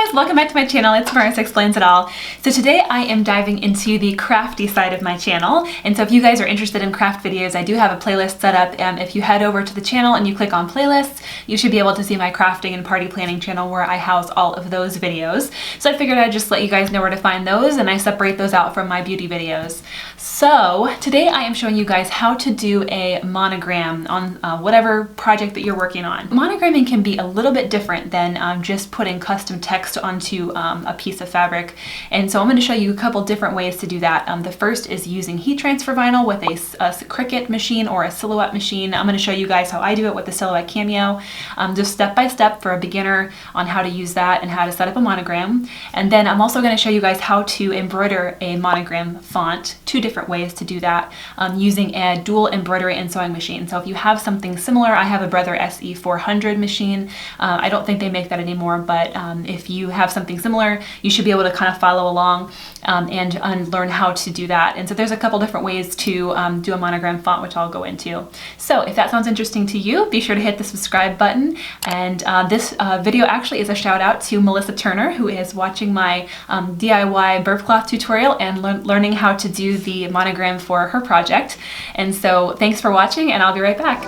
guys, welcome back to my channel. It's Marissa Explains It All. So today I am diving into the crafty side of my channel, and so if you guys are interested in craft videos, I do have a playlist set up. If you head over to the channel and you click on playlists, you should be able to see my crafting and party planning channel where I house all of those videos. So I figured I'd just let you guys know where to find those, and I separate those out from my beauty videos. So today I am showing you guys how to do a monogram on whatever project that you're working on. Monogramming can be a little bit different than just putting custom text onto a piece of fabric, and so I'm going to show you a couple different ways to do that. The first is using heat transfer vinyl with a Cricut machine or a Silhouette machine. I'm going to show you guys how I do it with the Silhouette Cameo, just step by step for a beginner on how to use that and how to set up a monogram. And then I'm also going to show you guys how to embroider a monogram font, two different ways to do that, using a dual embroidery and sewing machine. So if you have something similar, I have a Brother SE 400 machine. I don't think they make that anymore, but if you have something similar, you should be able to kind of follow along and learn how to do that. And so there's a couple different ways to do a monogram font, which I'll go into. So if that sounds interesting to you, be sure to hit the subscribe button. And this video actually is a shout out to Melissa Turner, who is watching my DIY burp cloth tutorial and learning how to do the monogram for her project. And so thanks for watching, and I'll be right back.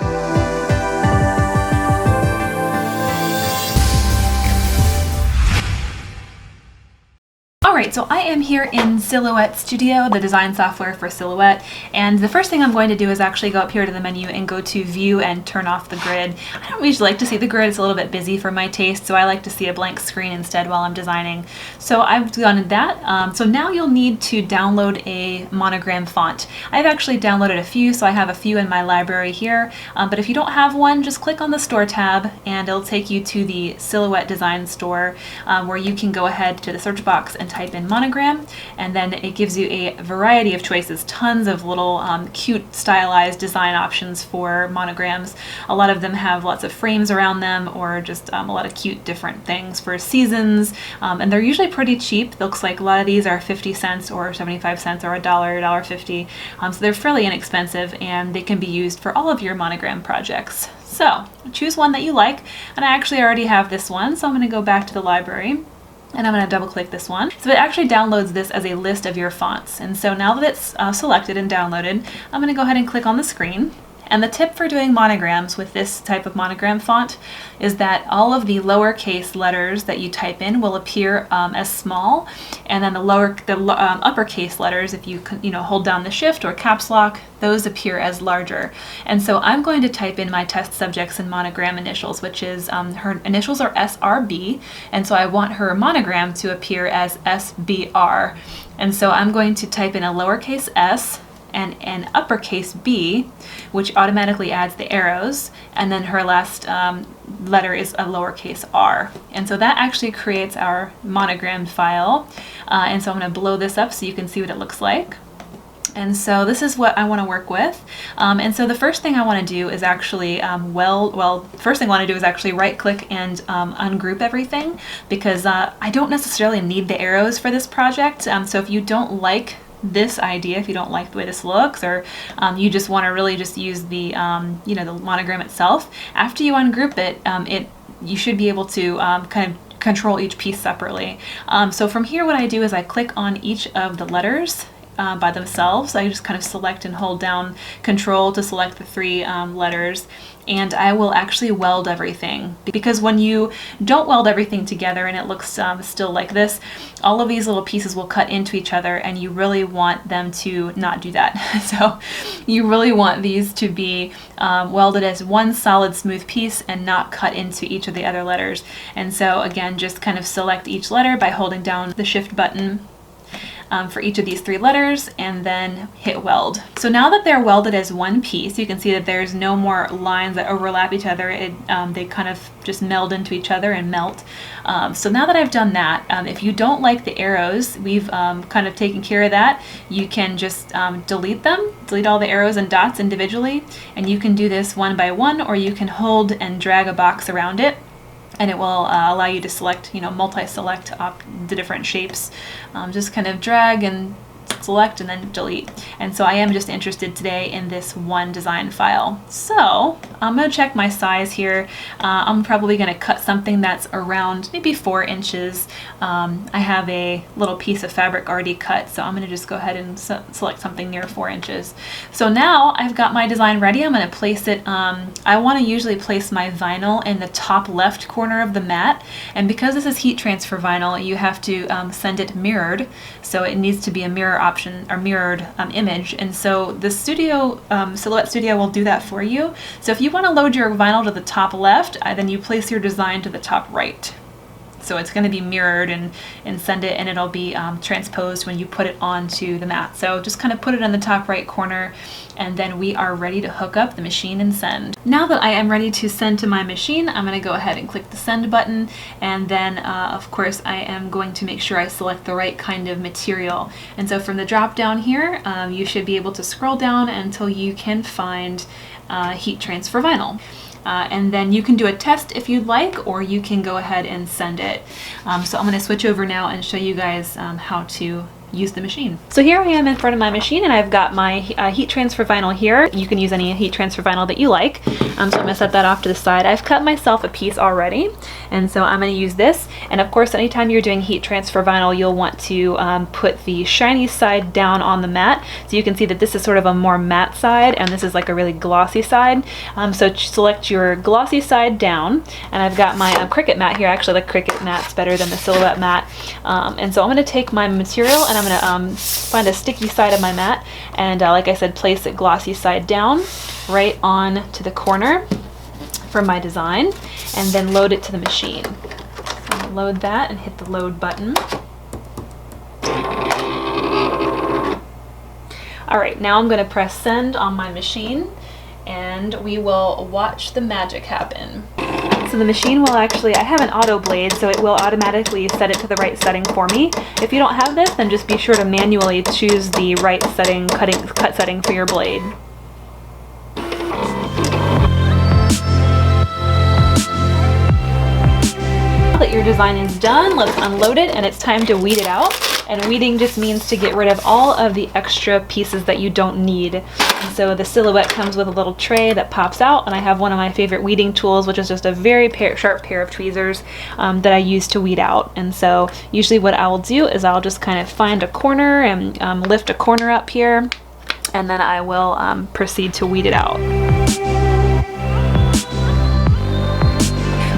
Alright, so I am here in Silhouette Studio, the design software for Silhouette, and the first thing I'm going to do is actually go up here to the menu and go to View and turn off the grid. I don't usually like to see the grid, it's a little bit busy for my taste, so I like to see a blank screen instead while I'm designing. So I've done that. So now you'll need to download a monogram font. I've actually downloaded a few, so I have a few in my library here, but if you don't have one, just click on the Store tab and it'll take you to the Silhouette Design Store, where you can go ahead to the search box and type in monogram, and then it gives you a variety of choices, tons of little cute stylized design options for monograms. A lot of them have lots of frames around them, or just a lot of cute different things for seasons, and they're usually pretty cheap. It looks like a lot of these are 50 cents or 75 cents or $1, $1.50, so they're fairly inexpensive, and they can be used for all of your monogram projects. So choose one that you like, and I actually already have this one, so I'm going to go back to the library. And I'm going to double click this one. So it actually downloads this as a list of your fonts. And so now that it's selected and downloaded, I'm going to go ahead and click on the screen. And the tip for doing monograms with this type of monogram font is that all of the lowercase letters that you type in will appear as small, and then the uppercase letters, if you hold down the shift or caps lock, those appear as larger. And so I'm going to type in my test subject's in monogram initials, which is her initials are SRB, and so I want her monogram to appear as SBR. And so I'm going to type in a lowercase s and an uppercase B, which automatically adds the arrows, and then her last letter is a lowercase r. And so that actually creates our monogram file. And so I'm going to blow this up so you can see what it looks like. And so this is what I want to work with. And so the first thing I want to do is actually, first thing I want to do is actually right click and ungroup everything, because I don't necessarily need the arrows for this project. So if you don't like this idea, if you don't like the way this looks, or you just want to really just use the the monogram itself, after you ungroup it, you should be able to kind of control each piece separately. So from here, what I do is I click on each of the letters by themselves. I just kind of select and hold down Control to select the three letters, and I will actually weld everything, because when you don't weld everything together and it looks still like this, all of these little pieces will cut into each other, and you really want them to not do that. So you really want these to be welded as one solid smooth piece and not cut into each of the other letters. And so again, just kind of select each letter by holding down the shift button for each of these three letters, and then hit weld. So now that they're welded as one piece, you can see that there's no more lines that overlap each other. They kind of just meld into each other and melt. So now that I've done that, if you don't like the arrows, we've kind of taken care of that. You can just delete them, delete all the arrows and dots individually, and you can do this one by one, or you can hold and drag a box around it, and it will allow you to select, multi-select the different shapes. Just kind of drag and select and then delete. And so I am just interested today in this one design file. So I'm going to check my size here. I'm probably going to cut something that's around maybe 4 inches. I have a little piece of fabric already cut, so I'm going to just go ahead and select something near 4 inches. So now I've got my design ready. I'm going to place it, I want to usually place my vinyl in the top left corner of the mat, and because this is heat transfer vinyl, you have to send it mirrored, so it needs to be a mirror option or mirrored image, and so the Silhouette Studio will do that for you. So if you want to load your vinyl to the top left, then you place your design to the top right. So it's going to be mirrored and send it, and it'll be transposed when you put it onto the mat. So just kind of put it in the top right corner, and then we are ready to hook up the machine and send. Now that I am ready to send to my machine, I'm going to go ahead and click the send button, and then of course I am going to make sure I select the right kind of material. And so from the drop down here, you should be able to scroll down until you can find heat transfer vinyl. And then you can do a test if you'd like, or you can go ahead and send it. So I'm going to switch over now and show you guys how to use the machine. So here I am in front of my machine, and I've got my heat transfer vinyl here. You can use any heat transfer vinyl that you like. So I'm going to set that off to the side. I've cut myself a piece already, and so I'm going to use this. And of course, anytime you're doing heat transfer vinyl, you'll want to put the shiny side down on the mat. So you can see that this is sort of a more matte side, and this is like a really glossy side. So select your glossy side down, and I've got my Cricut mat here. Actually, the Cricut mat's better than the Silhouette mat. And so I'm going to take my material, and I'm going to find a sticky side of my mat, and like I said, place it glossy side down right on to the corner for my design, and then load it to the machine. So I'm going to load that and hit the load button. Alright, now I'm going to press send on my machine, and we will watch the magic happen. So the machine will actually, I have an auto blade, so it will automatically set it to the right setting for me. If you don't have this, then just be sure to manually choose the right setting, cut setting for your blade. Now that your design is done, let's unload it, and it's time to weed it out. And weeding just means to get rid of all of the extra pieces that you don't need. And so the Silhouette comes with a little tray that pops out, and I have one of my favorite weeding tools, which is just a very sharp pair of tweezers that I use to weed out. And so usually what I will do is I'll just kind of find a corner and lift a corner up here, and then I will proceed to weed it out.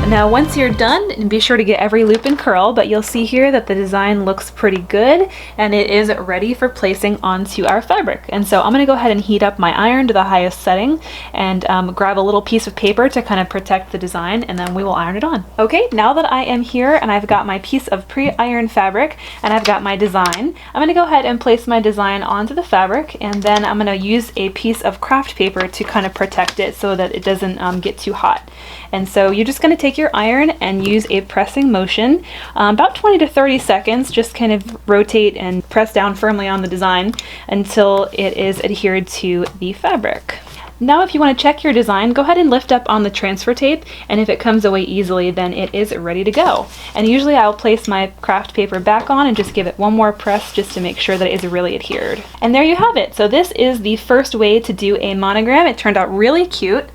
Now once you're done, and be sure to get every loop and curl, but you'll see here that the design looks pretty good, and it is ready for placing onto our fabric. And so I'm going to go ahead and heat up my iron to the highest setting, and grab a little piece of paper to kind of protect the design, and then we will iron it on. Okay, now that I am here and I've got my piece of pre-ironed fabric and I've got my design, I'm going to go ahead and place my design onto the fabric, and then I'm going to use a piece of craft paper to kind of protect it so that it doesn't get too hot. And so you're just going to take your iron and use a pressing motion, about 20 to 30 seconds, just kind of rotate and press down firmly on the design until it is adhered to the fabric. Now if you want to check your design, go ahead and lift up on the transfer tape, and if it comes away easily, then it is ready to go. And usually I'll place my craft paper back on and just give it one more press just to make sure that it is really adhered. And there you have it. So this is the first way to do a monogram. It turned out really cute.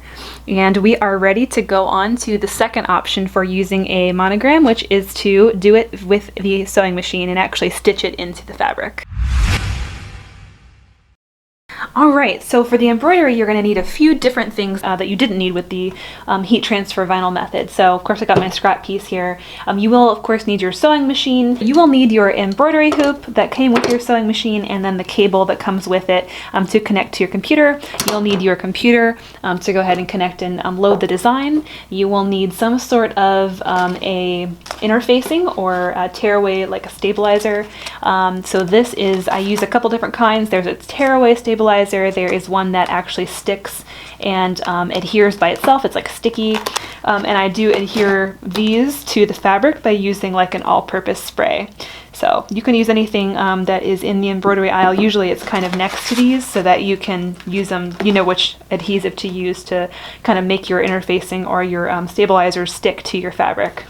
And we are ready to go on to the second option for using a monogram, which is to do it with the sewing machine and actually stitch it into the fabric. Alright, so for the embroidery, you're going to need a few different things that you didn't need with the heat transfer vinyl method. So of course I got my scrap piece here. You will of course need your sewing machine. You will need your embroidery hoop that came with your sewing machine, and then the cable that comes with it to connect to your computer. You'll need your computer to go ahead and connect and load the design. You will need some sort of a interfacing or a tearaway, like a stabilizer. So this is, I use a couple different kinds. There's a tearaway stabilizer. There is one that actually sticks and adheres by itself. It's like sticky, and I do adhere these to the fabric by using like an all-purpose spray. So you can use anything that is in the embroidery aisle. Usually it's kind of next to these so that you can use them, you know which adhesive to use to kind of make your interfacing or your stabilizers stick to your fabric.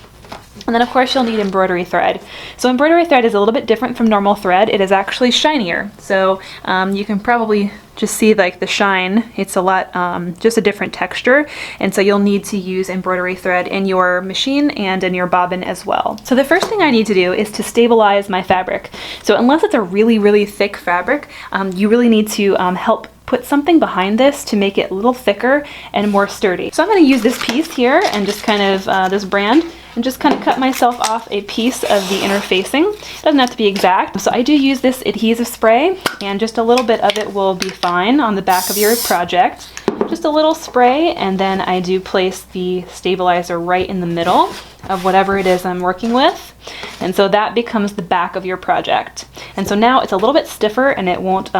And then of course you'll need embroidery thread. So embroidery thread is a little bit different from normal thread. It is actually shinier. So you can probably just see like the shine. It's a lot, just a different texture. And so you'll need to use embroidery thread in your machine and in your bobbin as well. So the first thing I need to do is to stabilize my fabric. So unless it's a really, really thick fabric, you really need to help put something behind this to make it a little thicker and more sturdy. So I'm going to use this piece here and just kind of this brand and just kind of cut myself off a piece of the inner facing. It doesn't have to be exact. So I do use this adhesive spray, and just a little bit of it will be fine on the back of your project. Just a little spray, and then I do place the stabilizer right in the middle of whatever it is I'm working with. And so that becomes the back of your project. And so now it's a little bit stiffer, and it won't,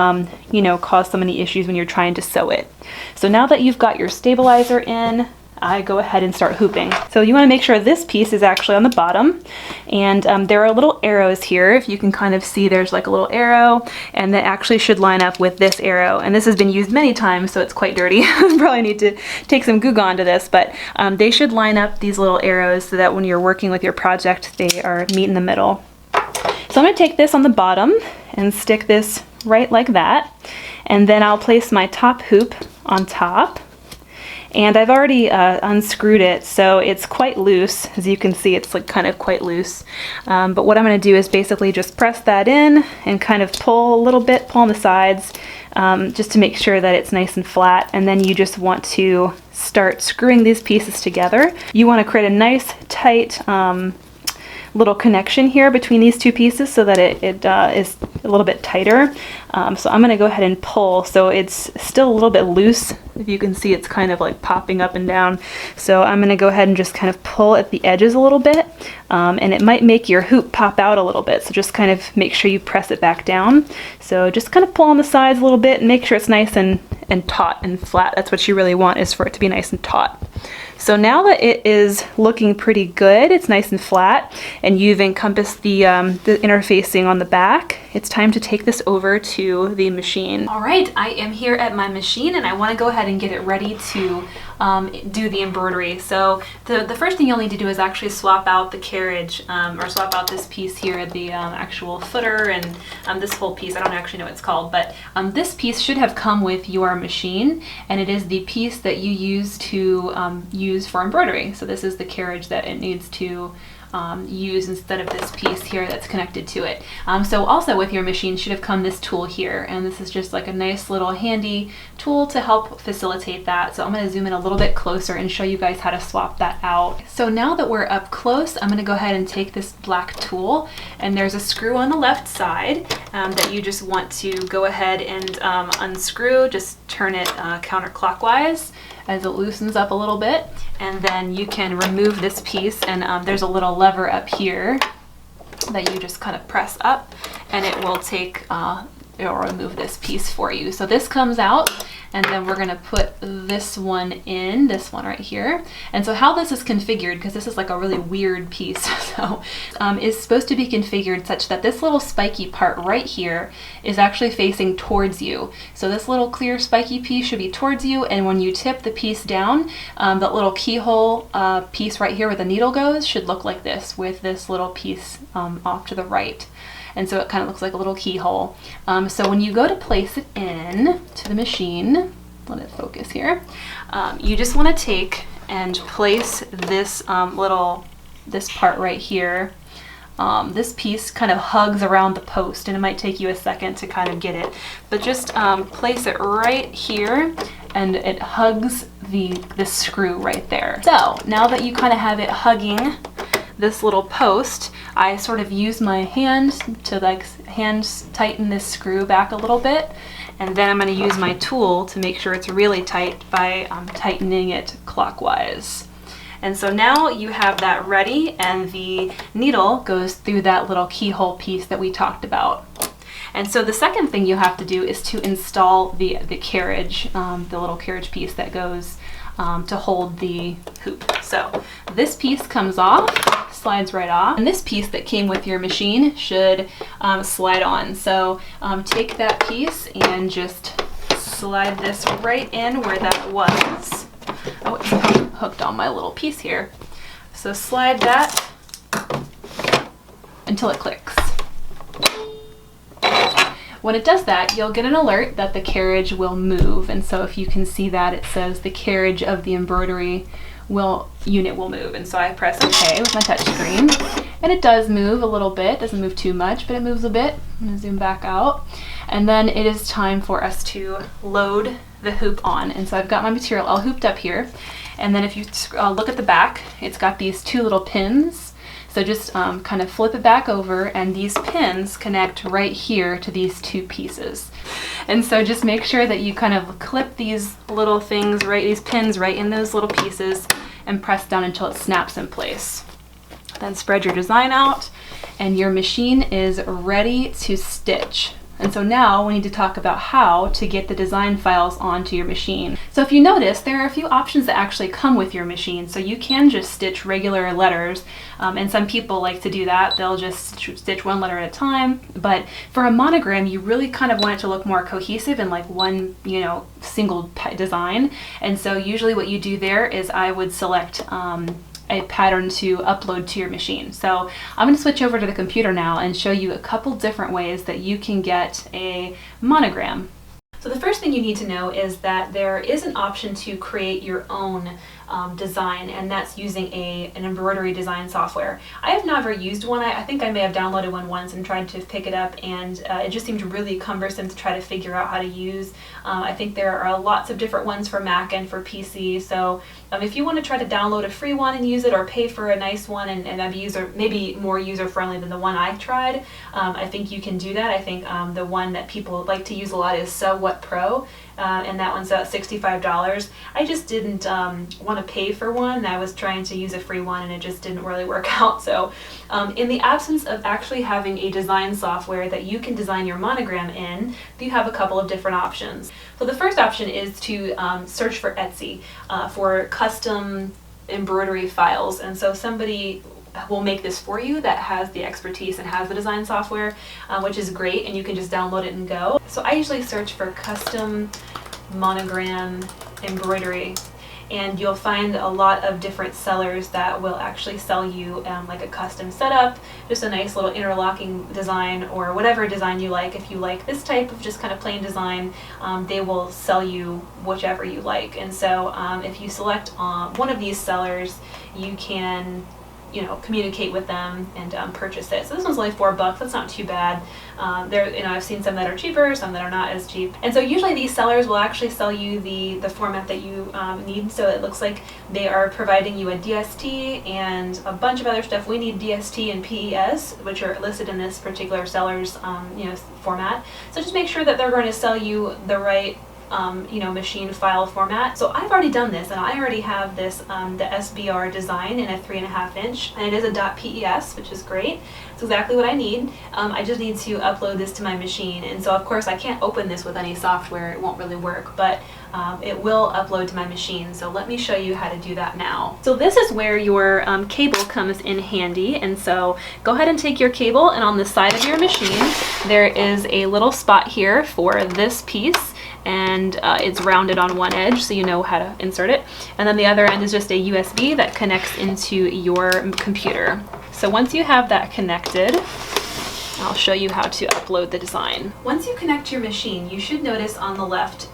you know, cause so many issues when you're trying to sew it. So now that you've got your stabilizer in, I go ahead and start hooping. So you want to make sure this piece is actually on the bottom, and there are little arrows here. If you can kind of see, there's like a little arrow, and that actually should line up with this arrow. And this has been used many times, so it's quite dirty. Probably need to take some Goo Gone to this, but they should line up, these little arrows, so that when you're working with your project, they are meet in the middle. So I'm going to take this on the bottom and stick this right like that, and then I'll place my top hoop on top. And I've already unscrewed it, so it's quite loose. As you can see, it's like kind of quite loose. But what I'm going to do is basically just press that in and kind of pull a little bit, pull on the sides, just to make sure that it's nice and flat. And then you just want to start screwing these pieces together. You want to create a nice, tight little connection here between these two pieces so that it is a little bit tighter. So I'm going to go ahead and pull. So it's still a little bit loose. If you can see, it's kind of like popping up and down. So I'm going to go ahead and just kind of pull at the edges a little bit. And it might make your hoop pop out a little bit. So just kind of make sure you press it back down. So just kind of pull on the sides a little bit and make sure it's nice and taut and flat. That's what you really want, is for it to be nice and taut. So now that it is looking pretty good, it's nice and flat, and you've encompassed the interfacing on the back, it's time to take this over to the machine. All right, I am here at my machine, and I want to go ahead and get it ready to do the embroidery. So the first thing you'll need to do is actually swap out the carriage, or swap out this piece here, the actual footer, and this whole piece. I don't actually know what it's called, but this piece should have come with your machine, and it is the piece that you use to use for embroidery. So this is the carriage that it needs to use instead of this piece here that's connected to it. So also with your machine should have come this tool here, and this is just like a nice little handy tool to help facilitate that. So I'm going to zoom in a little bit closer and show you guys how to swap that out. So now that we're up close, I'm going to go ahead and take this black tool, and there's a screw on the left side that you just want to go ahead and unscrew. Just turn it counterclockwise as it loosens up a little bit, and then you can remove this piece, and there's a little lever up here that you just kind of press up, and it will take it'll remove this piece for you. So this comes out, and then we're going to put this one in, this one right here. And so how this is configured, because this is like a really weird piece, so is supposed to be configured such that this little spiky part right here is actually facing towards you. So this little clear spiky piece should be towards you, and when you tip the piece down, that little keyhole piece right here where the needle goes should look like this, with this little piece off to the right. And so it kind of looks like a little keyhole. So when you go to place it in to the machine, let it focus here, you just want to take and place this this part right here. This piece kind of hugs around the post, and it might take you a second to kind of get it, but just place it right here, and it hugs this screw right there. So now that you kind of have it hugging this little post, I sort of use my hand to tighten this screw back a little bit, and then I'm going to use my tool to make sure it's really tight by tightening it clockwise. And so now you have that ready, and the needle goes through that little keyhole piece that we talked about. And so the second thing you have to do is to install the carriage, the little carriage piece that goes to hold the hoop. So this piece comes off, slides right off, and this piece that came with your machine should slide on. So take that piece and just slide this right in where that was. Oh, it's hooked on my little piece here. So slide that until it clicks. When it does that, you'll get an alert that the carriage will move. And so if you can see that, it says the carriage of the embroidery unit will move. And so I press OK with my touch screen, and it does move a little bit. Doesn't move too much, but it moves a bit. I'm gonna zoom back out. And then it is time for us to load the hoop on. And so I've got my material all hooped up here. And then if you look at the back, it's got these two little pins. So just kind of flip it back over, and these pins connect right here to these two pieces. And so just make sure that you kind of clip these little things, these pins right in those little pieces, and press down until it snaps in place. Then spread your design out, and your machine is ready to stitch. And so now we need to talk about how to get the design files onto your machine. So if you notice, there are a few options that actually come with your machine. So you can just stitch regular letters, and some people like to do that. They'll just stitch one letter at a time. But for a monogram, you really kind of want it to look more cohesive and like one, single design. And so usually what you do there is I would select a pattern to upload to your machine. So I'm going to switch over to the computer now and show you a couple different ways that you can get a monogram. So the first thing you need to know is that there is an option to create your own design, and that's using an embroidery design software. I have never used one. I think I may have downloaded one once and tried to pick it up, and it just seemed really cumbersome to try to figure out how to use. I think there are lots of different ones for Mac and for PC, so if you want to try to download a free one and use it, or pay for a nice one and maybe more user-friendly than the one I tried, I think you can do that. I think the one that people like to use a lot is Silhouette Pro, and that one's about $65. I just didn't want to pay for one. I was trying to use a free one, and it just didn't really work out. So in the absence of actually having a design software that you can design your monogram in, you have a couple of different options. So the first option is to search for Etsy for custom embroidery files. And so somebody will make this for you that has the expertise and has the design software, which is great, and you can just download it and go. So I usually search for custom monogram embroidery, and you'll find a lot of different sellers that will actually sell you like a custom setup, just a nice little interlocking design, or whatever design you like. If you like this type of just kind of plain design, they will sell you whichever you like. And so if you select one of these sellers, you can communicate with them and purchase it. So this one's only $4. That's not too bad. I've seen some that are cheaper, some that are not as cheap. And so usually these sellers will actually sell you the format that you need. So it looks like they are providing you a DST and a bunch of other stuff. We need DST and PES, which are listed in this particular seller's format. So just make sure that they're going to sell you the right machine file format. So I've already done this, and I already have this, the SBR design in a 3.5 inch, and it is a .PES, which is great. It's exactly what I need. I just need to upload this to my machine, and so of course I can't open this with any software. It won't really work, but it will upload to my machine. So let me show you how to do that now. So this is where your cable comes in handy, and so go ahead and take your cable, and on the side of your machine there is a little spot here for this piece, and it's rounded on one edge, so you know how to insert it. And then the other end is just a USB that connects into your computer. So once you have that connected, I'll show you how to upload the design. Once you connect your machine, you should notice on the left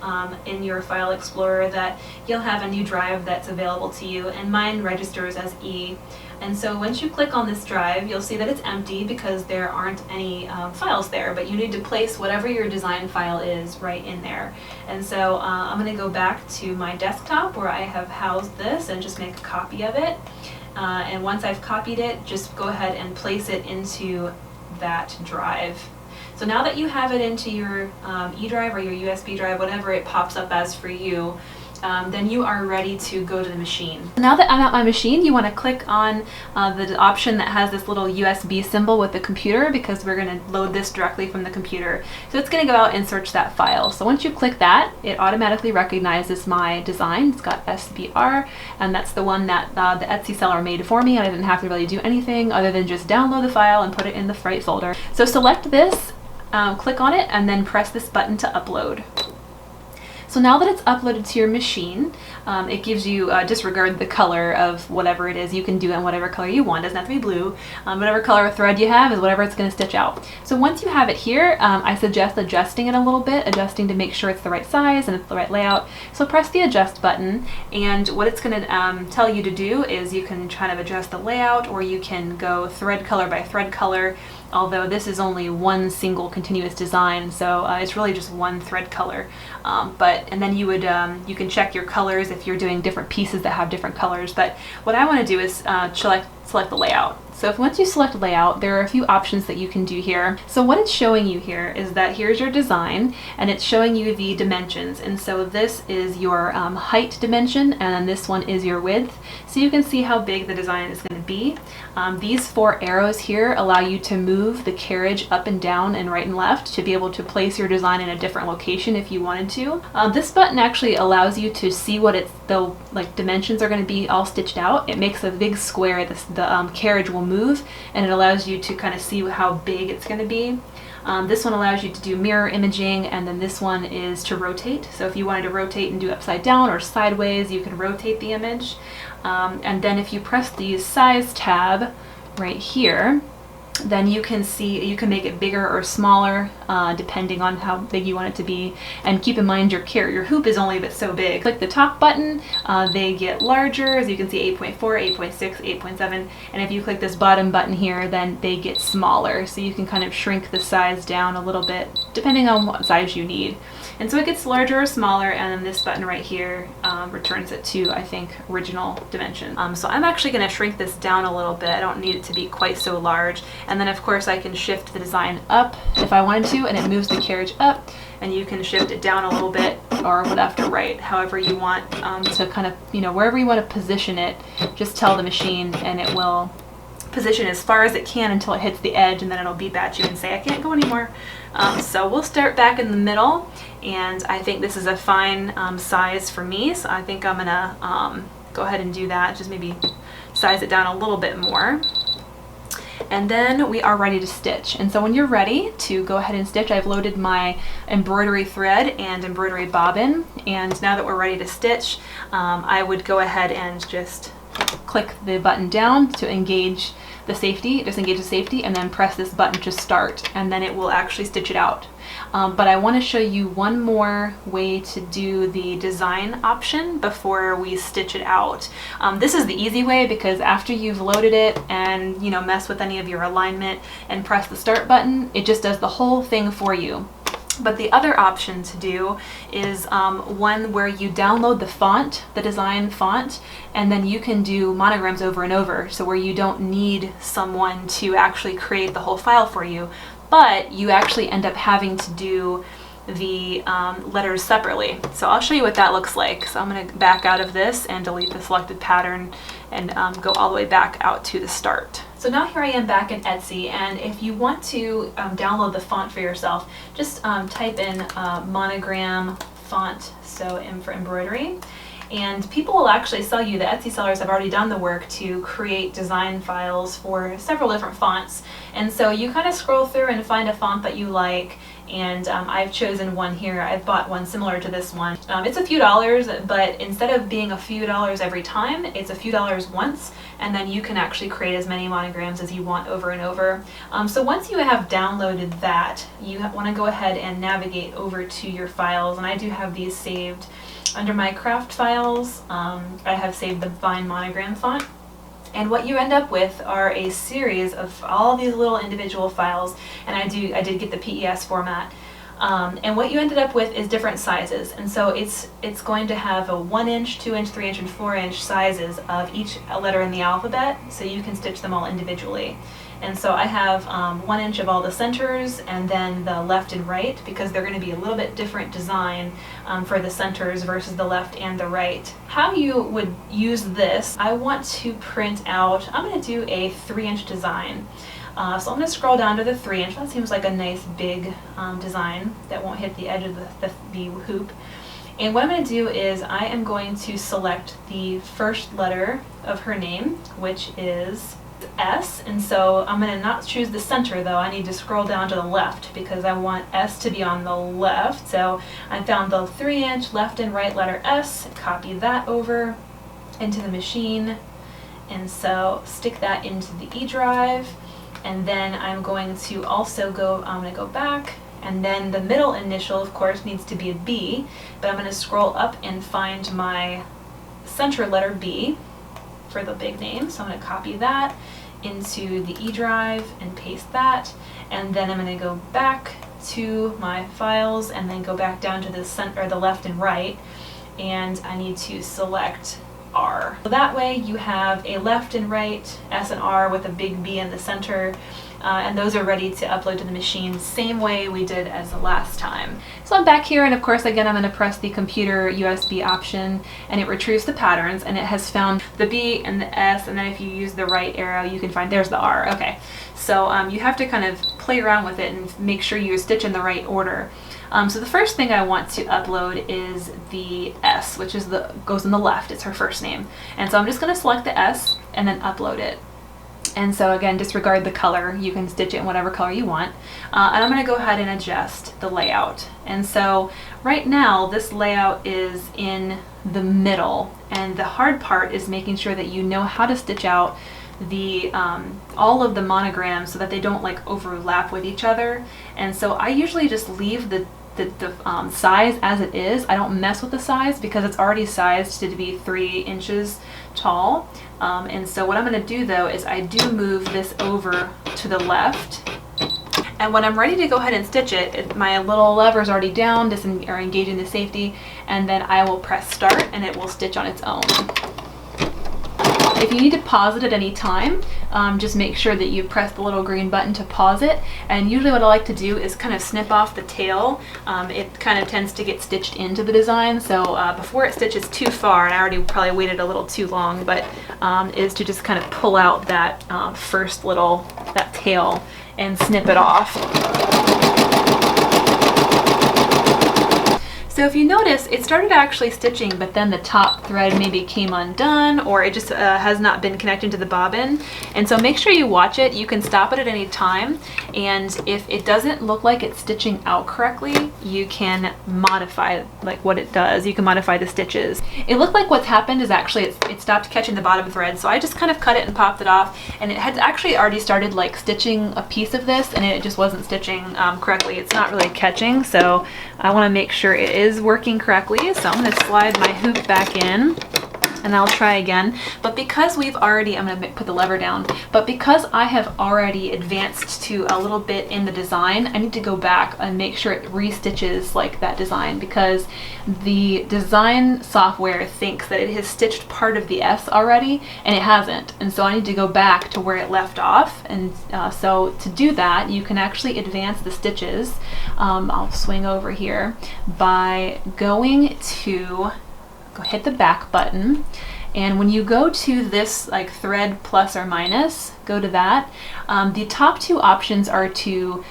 in your File Explorer that you'll have a new drive that's available to you, and mine registers as E. And so once you click on this drive, you'll see that it's empty because there aren't any files there, but you need to place whatever your design file is right in there. And so I'm going to go back to my desktop where I have housed this and just make a copy of it. And once I've copied it, just go ahead and place it into that drive. So now that you have it into your E drive or your USB drive, whatever it pops up as for you, then you are ready to go to the machine. Now that I'm at my machine, you want to click on the option that has this little USB symbol with the computer, because we're going to load this directly from the computer. So it's going to go out and search that file. So once you click that, it automatically recognizes my design. It's got SBR, and that's the one that the Etsy seller made for me. I didn't have to really do anything other than just download the file and put it in the right folder. So select this, click on it, and then press this button to upload. So now that it's uploaded to your machine, it gives you, disregard the color of whatever it is. You can do it in whatever color you want. It doesn't have to be blue. Whatever color of thread you have is whatever it's going to stitch out. So once you have it here, I suggest adjusting it a little bit, adjusting to make sure it's the right size and it's the right layout. So press the adjust button, and what it's going to tell you to do is you can kind of adjust the layout, or you can go thread color by thread color, although this is only one single continuous design, so it's really just one thread color. And then you would you can check your colors if you're doing different pieces that have different colors. But what I want to do is select the layout. So once you select layout, there are a few options that you can do here. So what it's showing you here is that here's your design, and it's showing you the dimensions. And so this is your height dimension, and then this one is your width. So you can see how big the design is going to be. These 4 arrows here allow you to move the carriage up and down and right and left to be able to place your design in a different location if you wanted to. This button actually allows you to see what the dimensions are going to be all stitched out. It makes a big square. The carriage will move, and it allows you to kind of see how big it's going to be. This one allows you to do mirror imaging, and then this one is to rotate. So if you wanted to rotate and do upside down or sideways, you can rotate the image. And then if you press the size tab right here, then you can see, you can make it bigger or smaller depending on how big you want it to be. And keep in mind your hoop is only but so big. Click the top button, they get larger, as you can see 8.4, 8.6, 8.7, and if you click this bottom button here, then they get smaller. So you can kind of shrink the size down a little bit depending on what size you need. And so it gets larger or smaller, and then this button right here returns it to, I think, original dimension. So I'm actually going to shrink this down a little bit. I don't need it to be quite so large. And then of course I can shift the design up if I wanted to, and it moves the carriage up, and you can shift it down a little bit or left or right, however you want to kind of, wherever you want to position it, just tell the machine and it will position as far as it can until it hits the edge, and then it'll beep at you and say, I can't go anymore. So we'll start back in the middle, and I think this is a fine size for me, so I think I'm gonna go ahead and do that, just maybe size it down a little bit more. And then we are ready to stitch. And so when you're ready to go ahead and stitch, I've loaded my embroidery thread and embroidery bobbin, and now that we're ready to stitch, I would go ahead and just click the button down to engage the safety, disengage the safety, and then press this button to start, and then it will actually stitch it out. But I want to show you one more way to do the design option before we stitch it out. This is the easy way, because after you've loaded it and mess with any of your alignment and press the start button, it just does the whole thing for you. But the other option to do is one where you download the font, the design font, and then you can do monograms over and over. So where you don't need someone to actually create the whole file for you, but you actually end up having to do the letters separately. So I'll show you what that looks like. So I'm going to back out of this and delete the selected pattern and go all the way back out to the start. So now here I am back in Etsy, and if you want to download the font for yourself, just type in monogram font, so M for embroidery, and people will actually sell you, the Etsy sellers have already done the work to create design files for several different fonts. And so you kind of scroll through and find a font that you like, and I've chosen one here. I've bought one similar to this one. It's a few dollars, but instead of being a few dollars every time, it's a few dollars once, and then you can actually create as many monograms as you want over and over. So once you have downloaded that, you want to go ahead and navigate over to your files, and I do have these saved. Under my craft files, I have saved the Vine Monogram font. And what you end up with are a series of all these little individual files, and I did get the PES format. And what you ended up with is different sizes, and so it's going to have a 1 inch, 2 inch, 3 inch, and 4 inch sizes of each letter in the alphabet, so you can stitch them all individually. And so I have 1 inch of all the centers, and then the left and right, because they're going to be a little bit different design for the centers versus the left and the right. How you would use this, I want to print out, I'm going to do a 3 inch design. So I'm going to scroll down to the 3 inch. That seems like a nice big design that won't hit the edge of the hoop. And what I'm going to do is I am going to select the first letter of her name, which is S, and so I'm going to not choose the center though. I need to scroll down to the left because I want S to be on the left. So I found the 3-inch left and right letter S, copy that over into the machine, and so stick that into the E drive, and then I'm going to also I'm going to go back, and then the middle initial of course needs to be a B, but I'm going to scroll up and find my center letter B for the big name. So I'm going to copy that into the E drive and paste that, and then I'm going to go back to my files and then go back down to the center, or the left and right, and I need to select R. So that way you have a left and right S and R with a big B in the center, and those are ready to upload to the machine same way we did as the last time. So I'm back here, and of course again I'm going to press the computer USB option, and it retrieves the patterns, and it has found the B and the S, and then if you use the right arrow you can find there's the R. Okay, so you have to kind of play around with it and make sure you stitch in the right order. So the first thing I want to upload is the S, which is goes on the left. It's her first name, and so I'm just going to select the S and then upload it. And so again, disregard the color. You can stitch it in whatever color you want. And I'm going to go ahead and adjust the layout. And so right now this layout is in the middle, and the hard part is making sure that you know how to stitch out the all of the monograms so that they don't like overlap with each other. And so I usually just leave the size as it is. I don't mess with the size because it's already sized to be 3 inches tall. And so what I'm going to do though is I do move this over to the left, and when I'm ready to go ahead and stitch it, my little lever is already down, or engaging the safety, and then I will press start and it will stitch on its own. If you need to pause it at any time, just make sure that you press the little green button to pause it. And usually what I like to do is kind of snip off the tail. It kind of tends to get stitched into the design, so before it stitches too far, and I already probably waited a little too long, but is to just kind of pull out that first little, that tail, and snip it off. So if you notice, it started actually stitching, but then the top thread maybe came undone, or it just has not been connected to the bobbin. And so make sure you watch it. You can stop it at any time, and if it doesn't look like it's stitching out correctly, you can modify like what it does. You can modify the stitches. It looked like what's happened is actually it stopped catching the bottom thread, so I just kind of cut it and popped it off, and it had actually already started like stitching a piece of this, and it just wasn't stitching correctly. It's not really catching, so I want to make sure it is working correctly. So I'm going to slide my hoop back in, and I'll try again. But because we've already, I'm going to put the lever down, but because I have already advanced to a little bit in the design, I need to go back and make sure it restitches like that design, because the design software thinks that it has stitched part of the S already, and it hasn't. And so I need to go back to where it left off. And so to do that, you can actually advance the stitches. I'll swing over here by going to hit the back button, and when you go to this like thread plus or minus, go to that. The top two options are to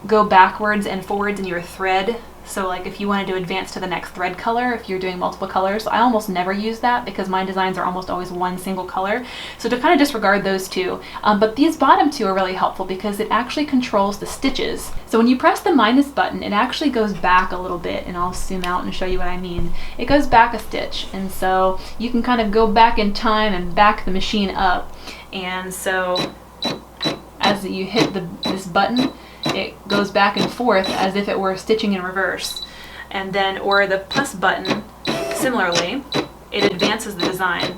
go backwards and forwards in your thread. So like if you wanted to advance to the next thread color, if you're doing multiple colors, I almost never use that because my designs are almost always one single color. So to kind of disregard those two. But these bottom two are really helpful because it actually controls the stitches. So when you press the minus button, it actually goes back a little bit, and I'll zoom out and show you what I mean. It goes back a stitch, and so you can kind of go back in time and back the machine up. And so as you hit this button, it goes back and forth as if it were stitching in reverse. And then, or the plus button, similarly, it advances the design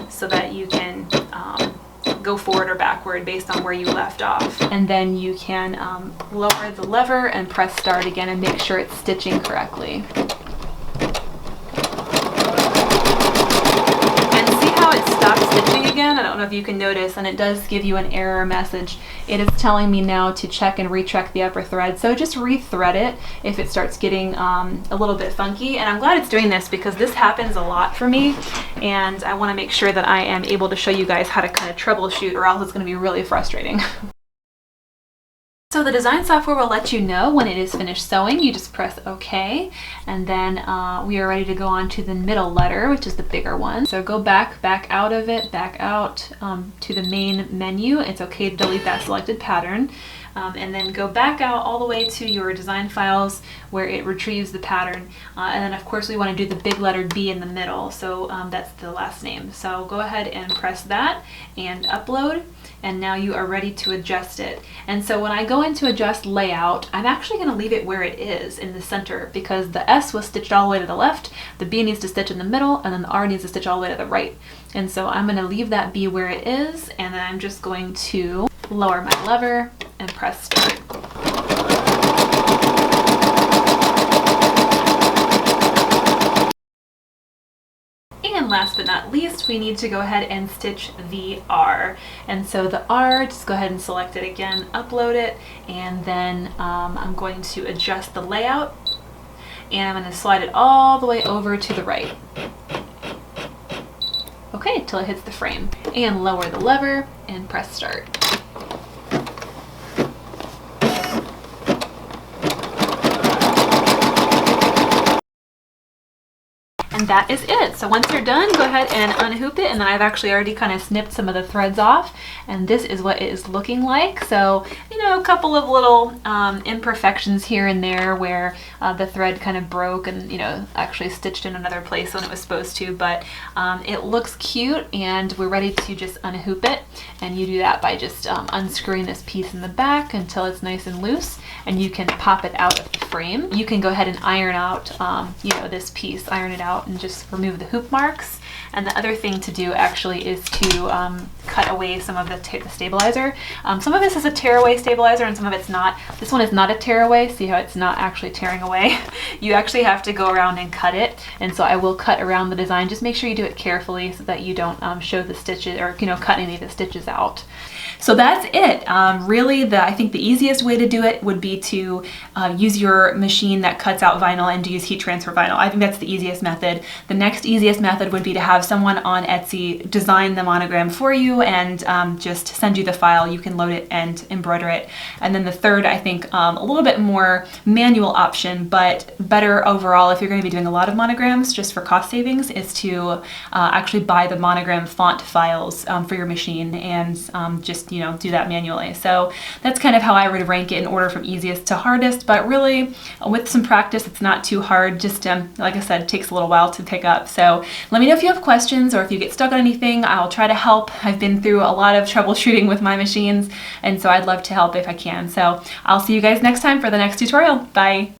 so that you can go forward or backward based on where you left off. And then you can lower the lever and press start again and make sure it's stitching correctly. It stopped stitching again. I don't know if you can notice, and it does give you an error message. It is telling me now to check and recheck the upper thread, so just rethread it if it starts getting a little bit funky. And I'm glad it's doing this because this happens a lot for me, and I want to make sure that I am able to show you guys how to kind of troubleshoot, or else it's going to be really frustrating. So the design software will let you know when it is finished sewing. You just press OK, and then we are ready to go on to the middle letter, which is the bigger one. So go back out of it, back out to the main menu. It's okay to delete that selected pattern. And then go back out all the way to your design files where it retrieves the pattern. And then of course we want to do the big letter B in the middle, so that's the last name. So go ahead and press that and upload, and now you are ready to adjust it. And so when I go into adjust layout, I'm actually going to leave it where it is in the center, because the S was stitched all the way to the left, the B needs to stitch in the middle, and then the R needs to stitch all the way to the right. And so I'm going to leave that B where it is, and then I'm just going to lower my lever and press start. And last but not least, we need to go ahead and stitch the R. And so the R, just go ahead and select it again, upload it, and then I'm going to adjust the layout, and I'm going to slide it all the way over to the right. Okay, till it hits the frame. And lower the lever and press start. And that is it. So once you're done, go ahead and unhoop it, and then I've actually already kind of snipped some of the threads off, and this is what it is looking like. So, you know, a couple of little imperfections here and there where the thread kind of broke and, you know, actually stitched in another place when it was supposed to, but it looks cute, and we're ready to just unhoop it. And you do that by just unscrewing this piece in the back until it's nice and loose, and you can pop it out of the frame. You can go ahead and iron out, you know, this piece, iron it out and just remove the hoop marks. And the other thing to do actually is to cut away some of the stabilizer. Some of this is a tearaway stabilizer and some of it's not. This one is not a tearaway. See how it's not actually tearing away? You actually have to go around and cut it. And so I will cut around the design. Just make sure you do it carefully so that you don't show the stitches or, you know, cut any of the stitches out. So that's it. Really, I think the easiest way to do it would be to use your machine that cuts out vinyl and to use heat transfer vinyl. I think that's the easiest method. The next easiest method would be to have someone on Etsy design the monogram for you and just send you the file. You can load it and embroider it. And then the third, I think, a little bit more manual option, but better overall if you're going to be doing a lot of monograms, just for cost savings, is to actually buy the monogram font files for your machine and just, you know, do that manually. So that's kind of how I would rank it in order from easiest to hardest, but really with some practice it's not too hard. Just like I said, it takes a little while to pick up. So let me know if you have questions or if you get stuck on anything. I'll try to help. I've been through a lot of troubleshooting with my machines, and so I'd love to help if I can. So I'll see you guys next time for the next tutorial. Bye.